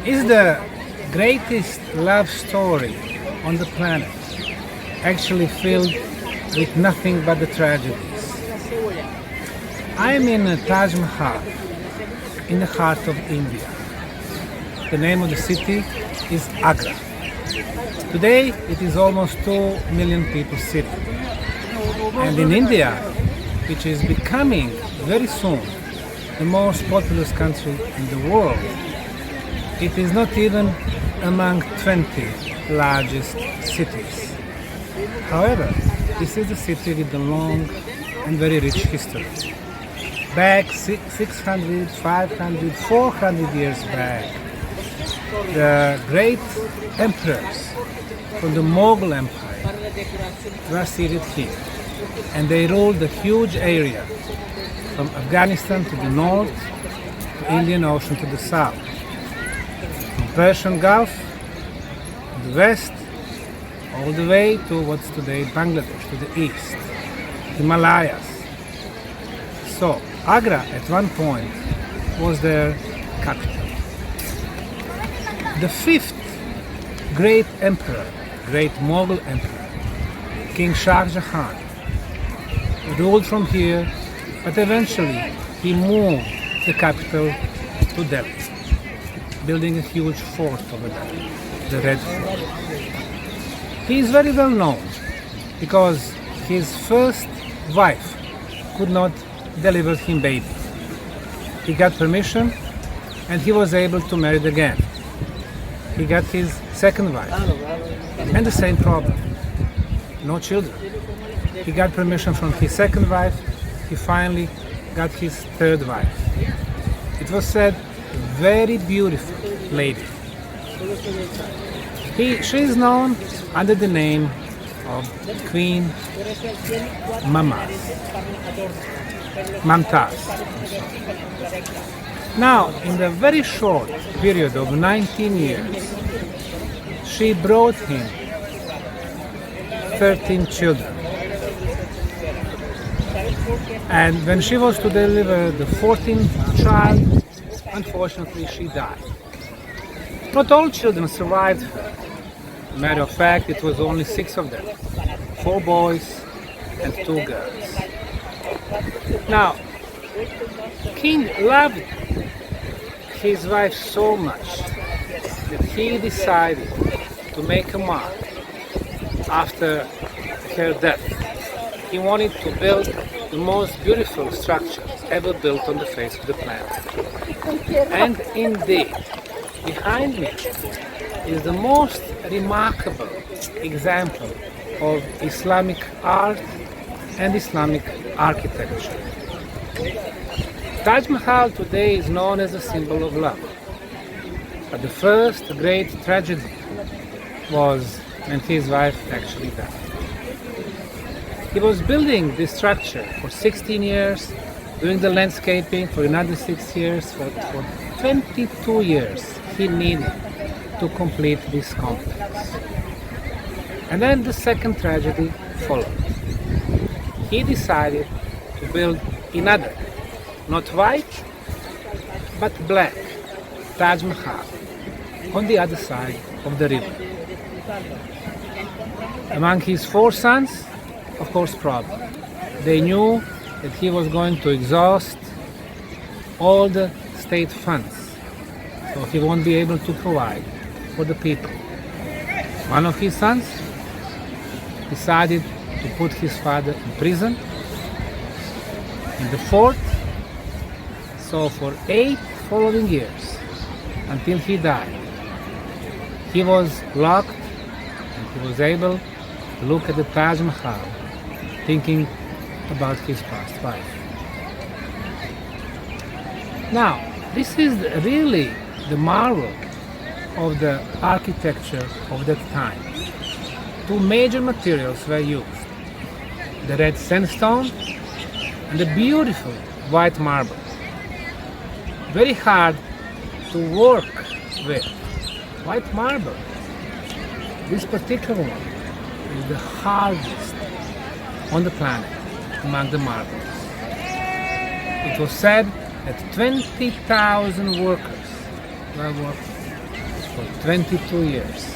is the greatest love story on the planet, actually filled with nothing but the tragedies. I am in Taj Mahal, in the heart of India. The name of the city is Agra. Today it is almost 2 million people city. And in India, which is becoming very soon the most populous country in the world, it is not even among 20 largest cities. However, this is a city with a long and very rich history. Back 600, 500, 400 years back, the great emperors from the Mughal Empire were seated here, and they ruled a huge area from Afghanistan to the north, to Indian Ocean to the south, from Persian Gulf to the west, all the way to what's today Bangladesh, to the east, Himalayas. So Agra at one point was their capital. The fifth great emperor, great Mughal emperor, King Shah Jahan, ruled from here, but eventually he moved the capital to Delhi, building a huge fort over there, the Red Fort. He is very well known because his first wife could not deliver him baby. He got permission and he was able to marry again. He got his second wife and the same problem, no children. He got permission from his second wife, he finally got his third wife. It was said, very beautiful lady. She is known under the name of Queen Montaža. Now, in the very short period of 19 years, she brought him 13 children. And when she was to deliver the 14th child, unfortunately she died. Not all children survived her. Matter of fact, it was only 6 of them, 4 boys and 2 girls. Now, King loved his wife so much that he decided to make a mark after her death. He wanted to build the most beautiful structures ever built on the face of the planet. And indeed, behind me is the most remarkable example of Islamic art and Islamic architecture. Taj Mahal today is known as a symbol of love. But the first great tragedy was when his wife actually died. He was building this structure for 16 years, doing the landscaping for another 6 years. For 22 years he needed to complete this complex. And then the second tragedy followed. He decided to build another, not white, but black, Taj Mahal on the other side of the river. Among his 4 sons, of course, problem. They knew that he was going to exhaust all the state funds, so he won't be able to provide for the people. One of his sons decided to put his father in prison. In the fort, so for 8 following years, until he died, he was locked and he was able to look at the Taj Mahal, thinking about his past life. Now, this is really the marvel of the architecture of that time. 2 major materials were used: the red sandstone and the beautiful white marble. Very hard to work with. White marble, this particular one, is the hardest on the planet among the marbles. It was said that 20,000 workers were working for 22 years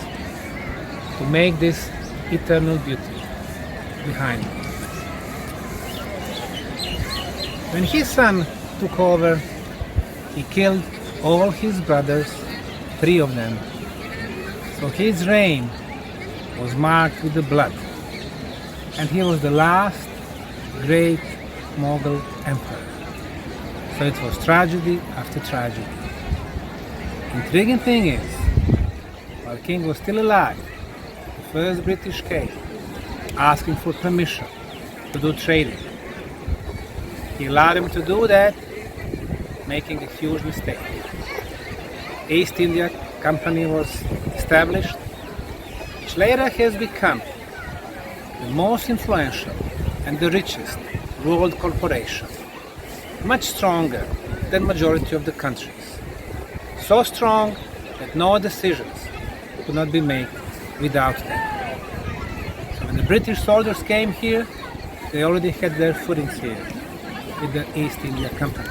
to make this eternal beauty behind me. When his son took over, he killed all his brothers, 3 of them. So his reign was marked with the blood. And he was the last great Mughal emperor. So it was tragedy after tragedy. Intriguing thing is, while King was still alive, the first British came asking for permission to do trading. He allowed him to do that, making a huge mistake. East India Company was established, which later has become the most influential and the richest world corporation, much stronger than majority of the countries. So strong that no decisions could not be made without them. So when the British soldiers came here, they already had their footings here with the East India Company.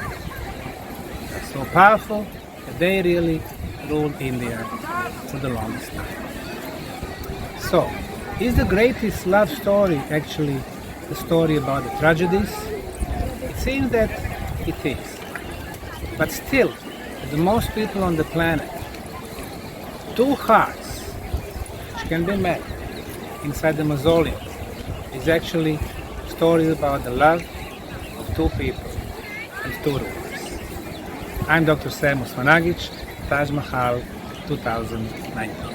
So powerful that they really ruled India for the longest time. So, is the greatest love story actually the story about the tragedies? It seems that it is. But still, the most people on the planet, 2 hearts which can be met inside the mausoleum is actually stories about the love of 2 people and 2 rulers. I'm Dr. Sam Osmanagić, Taj Mahal 2019.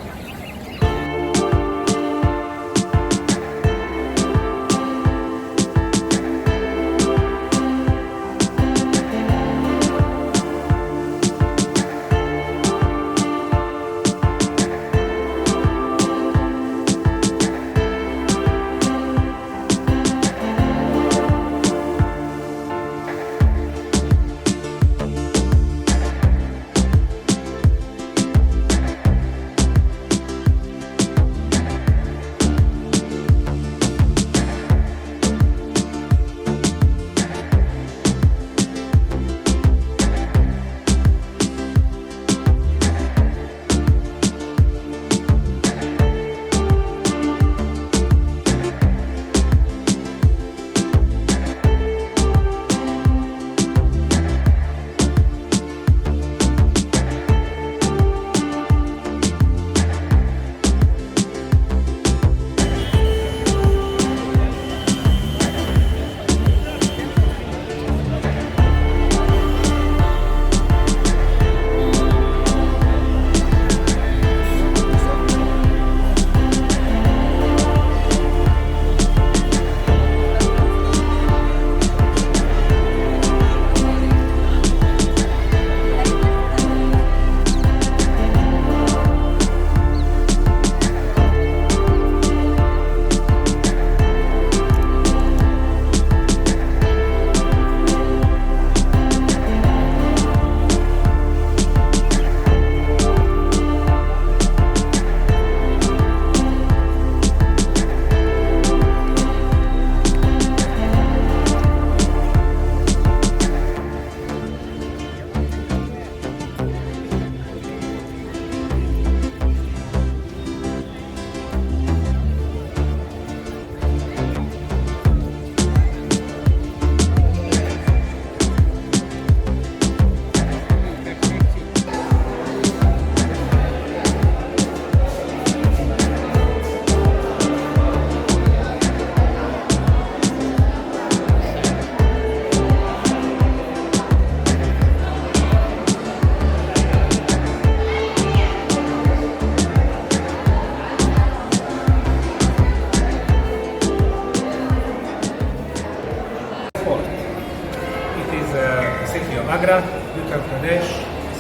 Uttar Pradesh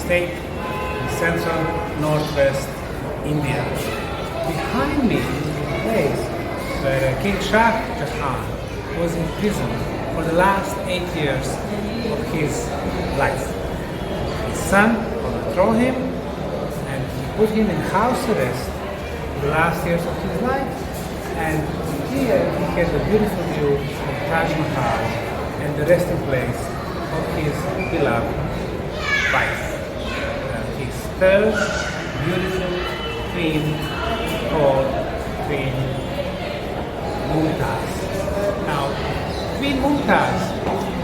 state in central northwest India. Behind me is the place where King Shah Jahan was imprisoned for the last 8 years of his life. His son overthrew him and he put him in house arrest for the last years of his life. And here he has a beautiful view of Taj Mahal and the resting place of his beloved wife. His third beautiful queen called Queen Mumtaz. Now, Queen Mumtaz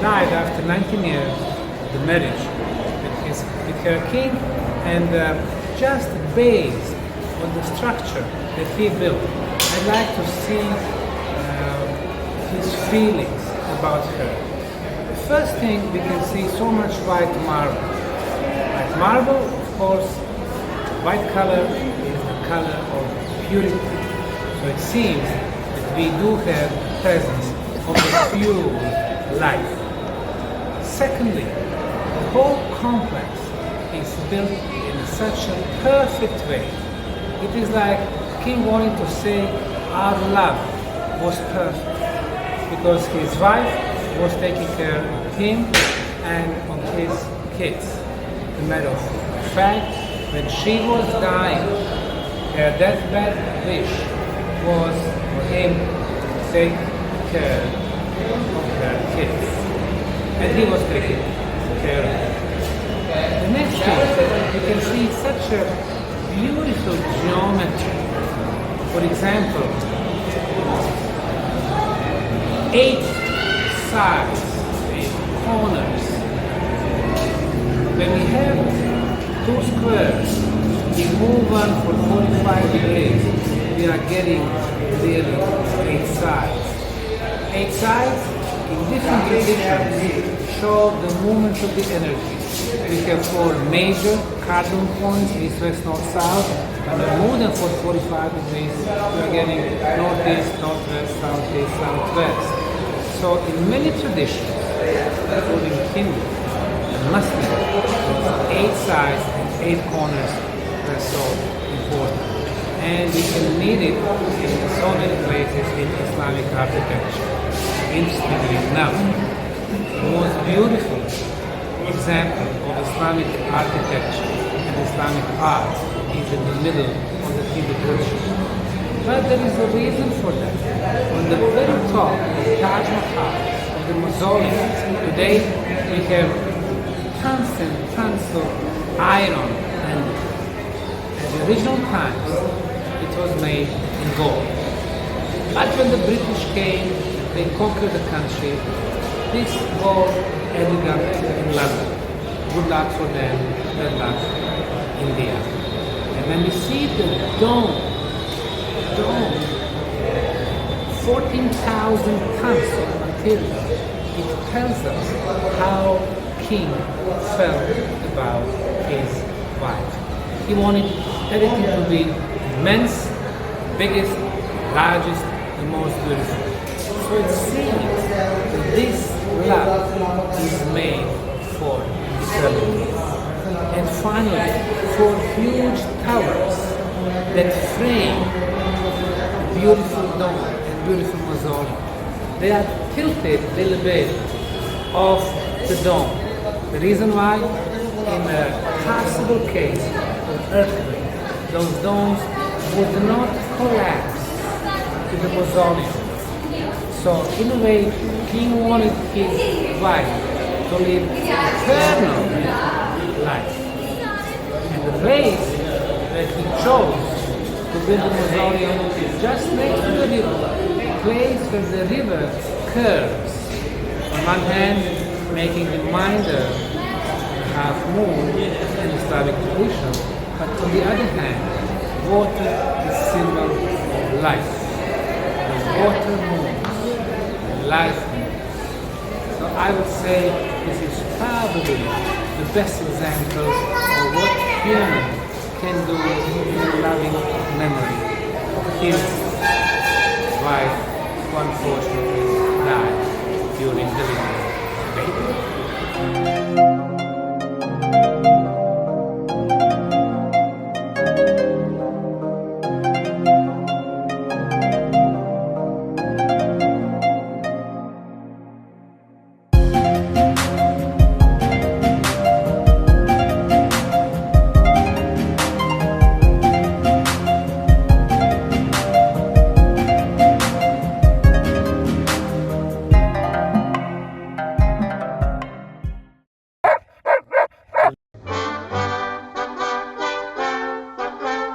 died after 19 years of the marriage with her king, and just based on the structure that he built, I'd like to see his feelings about her. The first thing, we can see so much white marble. White marble, of course, white color is the color of purity. So it seems that we do have presence of the pure life. Secondly, the whole complex is built in such a perfect way. It is like King wanted to say our love was perfect because his wife was taking care of him and of his kids. As a matter of fact, when she was dying, her deathbed wish was for him to take care of her kids. And he was taking care of them. The next thing, you can see such a beautiful geometry. For example, 8 sides, 8 corners. When we have 2 squares, we move one for 45 degrees, we are getting really 8 sides. 8 sides in different positions show the movement of the energy. We have 4 major cardinal points, east, west, north, south, and when we move them for 45 degrees, we are getting northeast, northwest, southeast, southwest. So in many traditions, including Hindu and Muslim, 8 sides and 8 corners are so important. And we can meet it in so many places in Islamic architecture. Interestingly enough, the most beautiful example of Islamic architecture and Islamic art is in the middle of the Hindu tradition. But there is a reason for that. On the very top of the Taj Mahal, of the Mausoleum, today we have tons and tons of iron, and at the original times it was made in gold. But when the British came, they conquered the country, this gold ended up in London. Good luck for them, bad luck for India. And when we see the dome, 14,000 tons of material, it tells us how King felt about his wife. He wanted everything to be immense, biggest, largest, the most beautiful. So it seems that this love is made for eternity. And finally, 4 huge towers that frame beautiful dome and beautiful mausoleum. They are tilted a little bit off the dome. The reason why, in a possible case of earthquake, those domes would not collapse to the mausoleum. So in a way, King wanted his wife to live eternal life. And the place that he chose to build the mausoleum is just next to the river, a place where the river curves. On one hand, making a reminder of the half moon in Islamic tradition, but on the other hand, water is symbol of life. The water moves, and life moves. So I would say this is probably the best example of what human can do in a loving memory of his wife who unfortunately died during delivery.